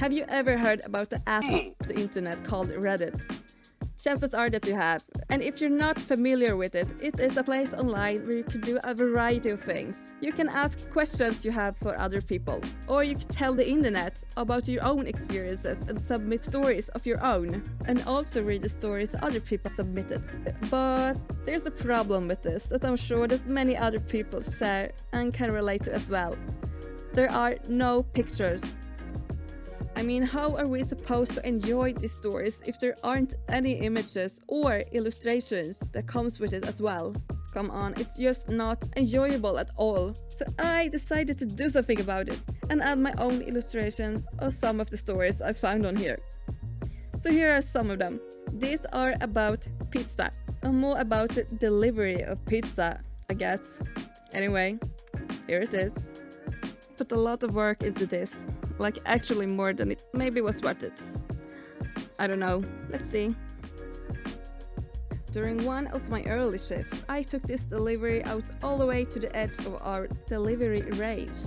Have you ever heard about the app of the internet called Reddit? Chances are that you have. And if you're not familiar with it, it is a place online where you can do a variety of things. You can ask questions you have for other people, or you can tell the internet about your own experiences and submit stories of your own, and also read the stories other people submitted. But there's a problem with this that I'm sure that many other people share and can relate to as well. There are no pictures. I mean, how are we supposed to enjoy these stories if there aren't any images or illustrations that comes with it as well? Come on, it's just not enjoyable at all. So I decided to do something about it and add my own illustrations of some of the stories I found on here. So here are some of them. These are about pizza, and more about the delivery of pizza, I guess. Anyway, here it is. Put a lot of work into this. Like actually more than it maybe was worth it. I don't know, let's see. During one of my early shifts, I took this delivery out all the way to the edge of our delivery range.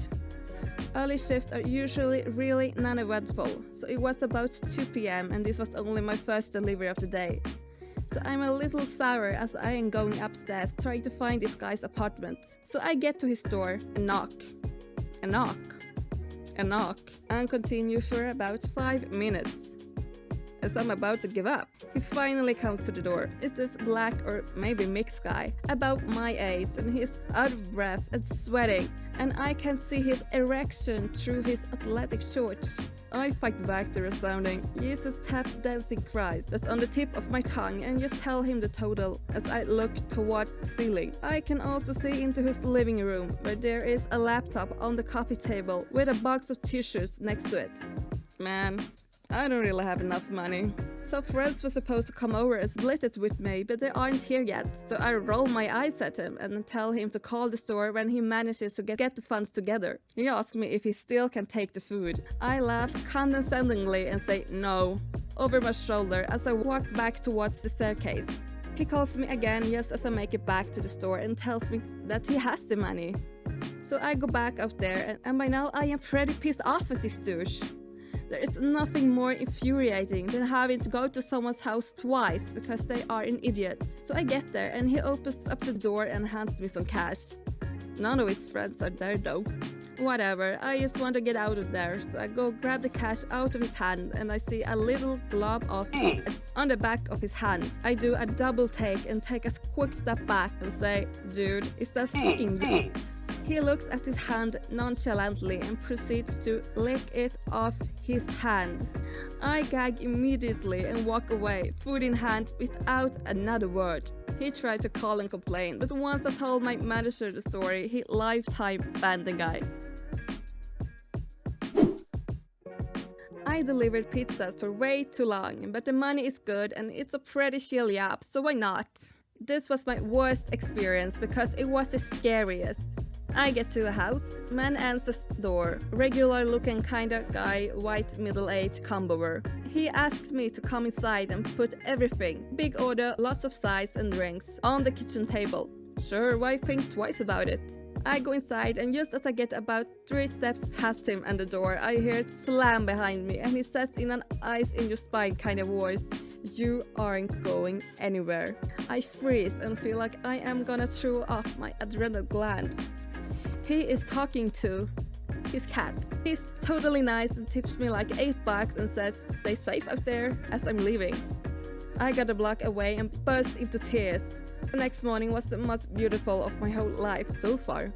Early shifts are usually really non-eventful, so it was about 2 p.m. and this was only my first delivery of the day. So I'm a little sour as I am going upstairs trying to find this guy's apartment. So I get to his door and knock. And continue for about 5 minutes. As I'm about to give up, he finally comes to the door. It's this black or maybe mixed guy, about my age, and he's out of breath and sweating, and I can see his erection through his athletic shorts. I fight back the resounding Jesus tap dancing cries that's on the tip of my tongue and just tell him the total as I look towards the ceiling. I can also see into his living room where there is a laptop on the coffee table with a box of tissues next to it. Man, I don't really have enough money. Some friends were supposed to come over and split it with me, but they aren't here yet. So I roll my eyes at him and tell him to call the store when he manages to get the funds together. He asks me if he still can take the food. I laugh condescendingly and say no, over my shoulder as I walk back towards the staircase. He calls me again just as I make it back to the store and tells me that he has the money. So I go back up there and by now I am pretty pissed off at this douche. There is nothing more infuriating than having to go to someone's house twice because they are an idiot. So I get there and he opens up the door and hands me some cash. None of his friends are there though. Whatever, I just want to get out of there, so I go grab the cash out of his hand and I see a little glob of S on the back of his hand. I do a double take and take a quick step back and say, dude, is that fucking you? He looks at his hand nonchalantly and proceeds to lick it off his hand. I gag immediately and walk away, food in hand, without another word. He tried to call and complain, but once I told my manager the story, he lifetime banned the guy. I delivered pizzas for way too long, but the money is good and it's a pretty chill job, so why not? This was my worst experience because it was the scariest. I get to a house, man answers the door, regular looking kinda guy, white middle-aged comboer. He asks me to come inside and put everything, big order, lots of sides and drinks, on the kitchen table. Sure, why think twice about it? I go inside and just as I get about 3 steps past him and the door, I hear it slam behind me and he says in an ice in your spine kind of voice, "You aren't going anywhere." I freeze and feel like I am gonna throw up my adrenal gland. He is talking to his cat. He's totally nice and tips me like $8 and says, "Stay safe out there," as I'm leaving. I got a block away and burst into tears. The next morning was the most beautiful of my whole life so far.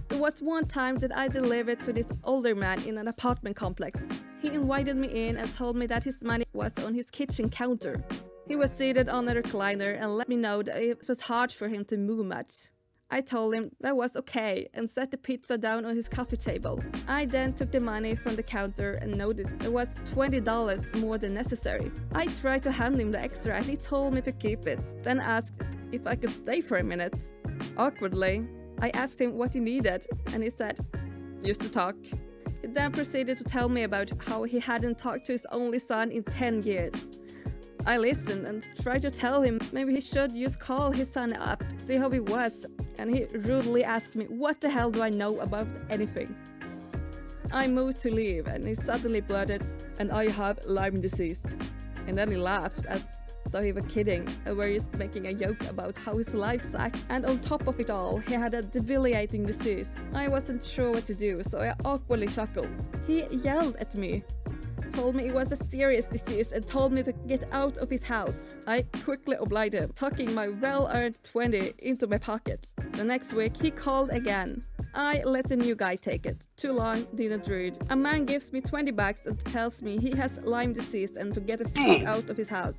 There was one time that I delivered to this older man in an apartment complex. He invited me in and told me that his money was on his kitchen counter. He was seated on a recliner and let me know that it was hard for him to move much. I told him that was okay and set the pizza down on his coffee table. I then took the money from the counter and noticed it was $20 more than necessary. I tried to hand him the extra and he told me to keep it, then asked if I could stay for a minute. Awkwardly, I asked him what he needed and he said, "Just to talk." He then proceeded to tell me about how he hadn't talked to his only son in 10 years. I listened and tried to tell him maybe he should just call his son up, see how he was, and he rudely asked me what the hell do I know about anything. I moved to leave and he suddenly blurted, "And I have Lyme disease." And then he laughed as though he were kidding, and were just making a joke about how his life sucked, and on top of it all, he had a debilitating disease. I wasn't sure what to do, so I awkwardly chuckled. He yelled at me, told me it was a serious disease, and told me to get out of his house. I quickly obliged him, tucking my well-earned 20 into my pocket. The next week, he called again. I let the new guy take it. Too long, didn't read. A man gives me $20 and tells me he has Lyme disease and to get the fuck out of his house.